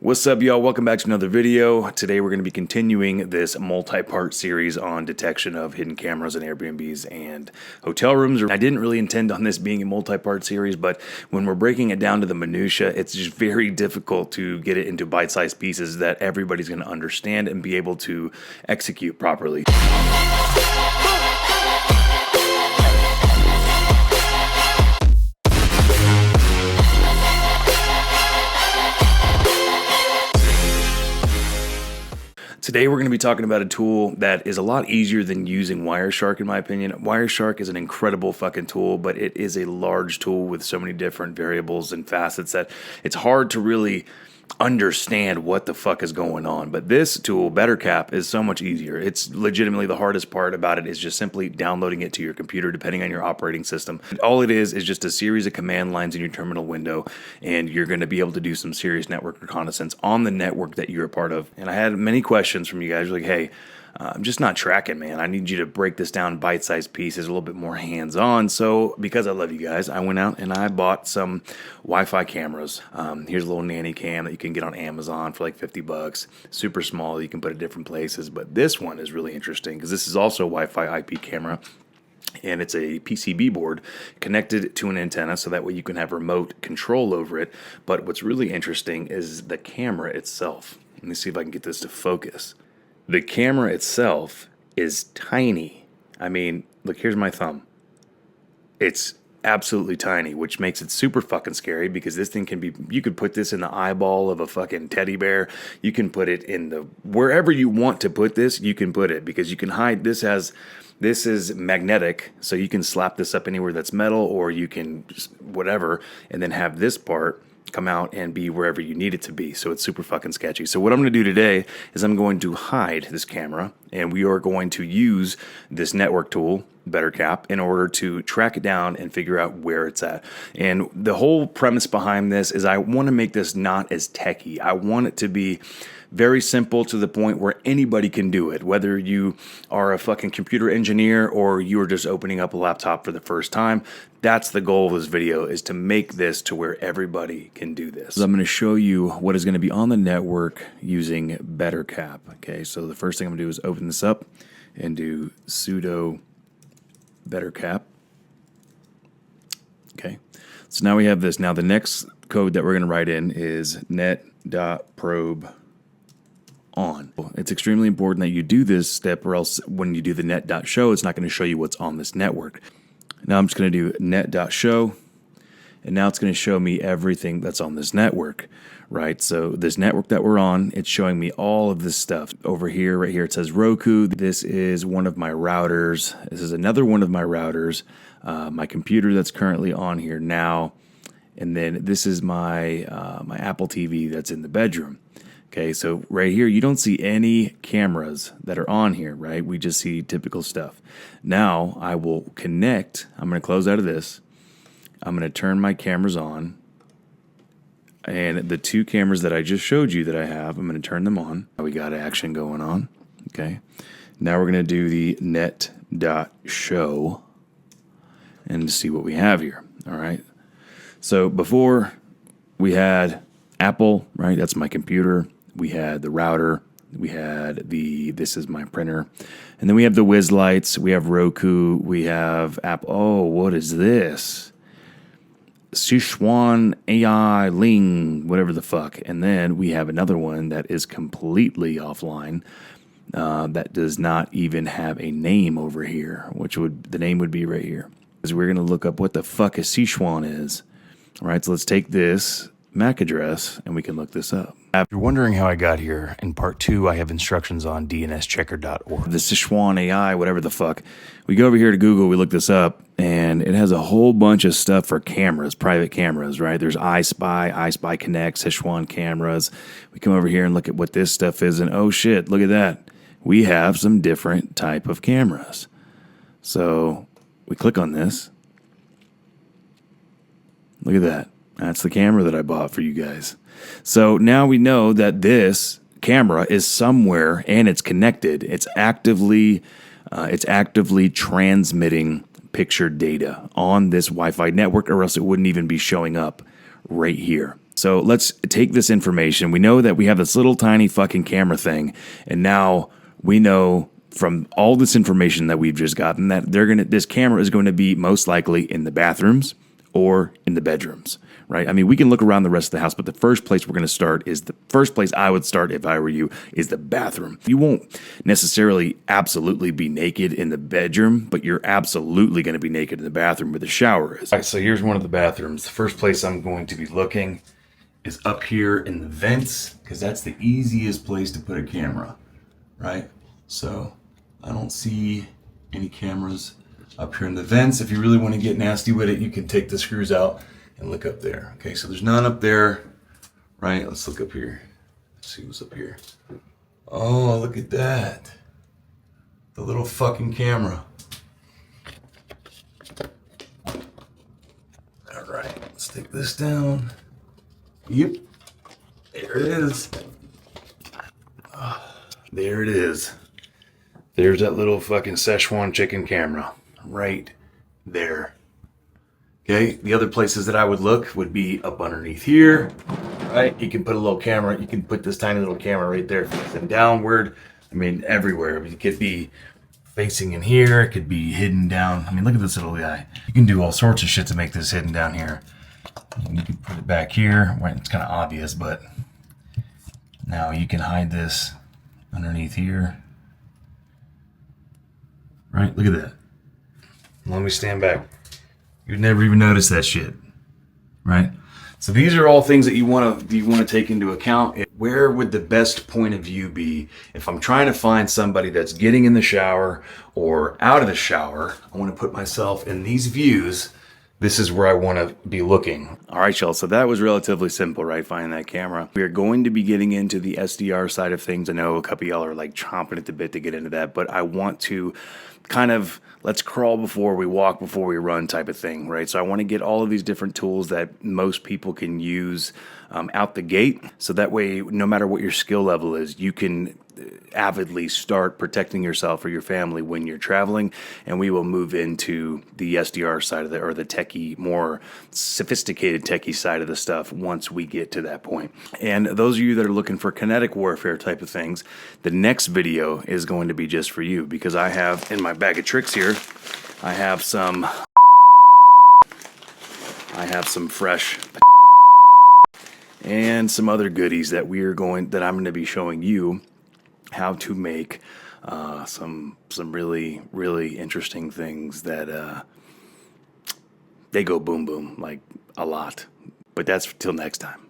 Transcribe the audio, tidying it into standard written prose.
What's up, y'all? Welcome back to another video. Today we're going to be continuing this multi-part series on detection of hidden cameras in Airbnbs and hotel rooms. I didn't really intend on this being a multi-part series, but when we're breaking it down to the minutia, it's just very difficult to get it into bite-sized pieces that everybody's going to understand and be able to execute properly. Today we're going to be talking about a tool that is a lot easier than using Wireshark, in my opinion. Wireshark is an incredible fucking tool, but it is a large tool with so many different variables and facets that it's hard to really understand what the fuck is going on. But this tool, BetterCap, is so much easier. It's legitimately the hardest part about it is just simply downloading it to your computer, depending on your operating system. All it is just a series of command lines in your terminal window, and you're going to be able to do some serious network reconnaissance on the network that you're a part of. And I had many questions from you guys like, hey, I'm just not tracking, man. I need you to break this down bite-sized pieces, a little bit more hands-on. So because I love you guys, I went out and I bought some Wi-Fi cameras. Here's a little nanny cam that you can get on Amazon for like $50. Super small. You can put it different places. But this one is really interesting because this is also a Wi-Fi IP camera. And it's a PCB board connected to an antenna so that way you can have remote control over it. But what's really interesting is the camera itself. Let me see if I can get this to focus. The camera itself is tiny. I mean, look, here's my thumb. It's absolutely tiny, which makes it super fucking scary because this thing can be, you could put this in the eyeball of a fucking teddy bear. You can put it in the, wherever you want to put this, you can put it because you can hide, this is magnetic, so you can slap this up anywhere that's metal or you can just whatever, and then have this part come out and be wherever you need it to be. So it's super fucking sketchy. So what I'm going to do today is I'm going to hide this camera and we are going to use this network tool, BetterCap, in order to track it down and figure out where it's at. And the whole premise behind this is I want to make this not as techy. I want it to be very simple to the point where anybody can do it, whether you are a fucking computer engineer or you are just opening up a laptop for the first time. That's the goal of this video, is to make this to where everybody can do this. So I'm going to show you what is going to be on the network using BetterCap. Okay, so the first thing I'm going to do is open this up and do sudo BetterCap. Okay, so now we have this. Now the next code that we're going to write in is net.probe on. It's extremely important that you do this step or else when you do the net.show, it's not going to show you what's on this network. Now I'm just going to do net.show, and now it's going to show me everything that's on this network, right? So this network that we're on, it's showing me all of this stuff. Over here, right here, it says Roku. This is one of my routers. This is another one of my routers. My computer that's currently on here now. And then this is my my Apple TV that's in the bedroom. Okay, so right here, you don't see any cameras that are on here, right? We just see typical stuff. Now, I will connect. I'm going to close out of this. I'm going to turn my cameras on. And the two cameras that I just showed you that I have, I'm going to turn them on. We got action going on. Okay, now we're going to do the net.show and see what we have here. All right, so before we had Apple, right? That's my computer. We had the router. We had this is my printer. And then we have the Wiz lights. We have Roku. We have Apple. Oh, what is this? Sichuan AI Ling, whatever the fuck. And then we have another one that is completely offline. That does not even have a name over here, the name would be right here. Because we're going to look up what the fuck a Sichuan is. All right, so let's take this MAC address and we can look this up. If you're wondering how I got here, in part 2, I have instructions on dnschecker.org. The Sichuan AI, whatever the fuck. We go over here to Google, we look this up, and it has a whole bunch of stuff for cameras, private cameras, right? There's iSpy Connect, Sichuan cameras. We come over here and look at what this stuff is, and oh shit, look at that. We have some different type of cameras. So we click on this. Look at that. That's the camera that I bought for you guys. So now we know that this camera is somewhere and it's connected. It's actively transmitting picture data on this Wi-Fi network, or else it wouldn't even be showing up right here. So let's take this information. We know that we have this little tiny fucking camera thing, and now we know from all this information that we've just gotten that this camera is going to be most likely in the bathrooms or in the bedrooms, right? I mean, we can look around the rest of the house, but the first place we're going to start is the first place I would start if I were you is the bathroom. You won't necessarily absolutely be naked in the bedroom, but you're absolutely going to be naked in the bathroom where the shower is. All right, so here's one of the bathrooms. The first place I'm going to be looking is up here in the vents, because that's the easiest place to put a camera, right? So I don't see any cameras up here in the vents. If you really want to get nasty with it, you can take the screws out and look up there. Okay, so there's none up there, right? Let's look up here. Let's see what's up here. Oh, look at that. The little fucking camera. All right, let's take this down. Yep, there it is. There it is. There's that little fucking Szechuan chicken camera right there. Okay, the other places that I would look would be up underneath here, right? You can put a little camera, you can put this tiny little camera right there facing downward. I mean, everywhere. It could be facing in here, it could be hidden down. I mean, look at this little guy. You can do all sorts of shit to make this hidden down here. You can put it back here, where it's kind of obvious, but now you can hide this underneath here. Right, look at that. Let me stand back. You'd never even notice that shit, right? So these are all things that you want to take into account. Where would the best point of view be if I'm trying to find somebody that's getting in the shower or out of the shower? I want to put myself in these views. This is where I want to be looking. All right, y'all. So that was relatively simple, right? Finding that camera. We are going to be getting into the SDR side of things. I know a couple of y'all are like chomping at the bit to get into that, but I want to kind of let's crawl before we walk, before we run type of thing, right? So I want to get all of these different tools that most people can use out the gate. So that way, no matter what your skill level is, you can avidly start protecting yourself or your family when you're traveling. And we will move into the SDR side of or the techie, more sophisticated techie side of the stuff once we get to that point. And those of you that are looking for kinetic warfare type of things, the next video is going to be just for you, because I have in my bag of tricks here, I have some fresh and some other goodies that I'm going to be showing you how to make some really, really interesting things that they go boom boom like a lot. But that's till next time.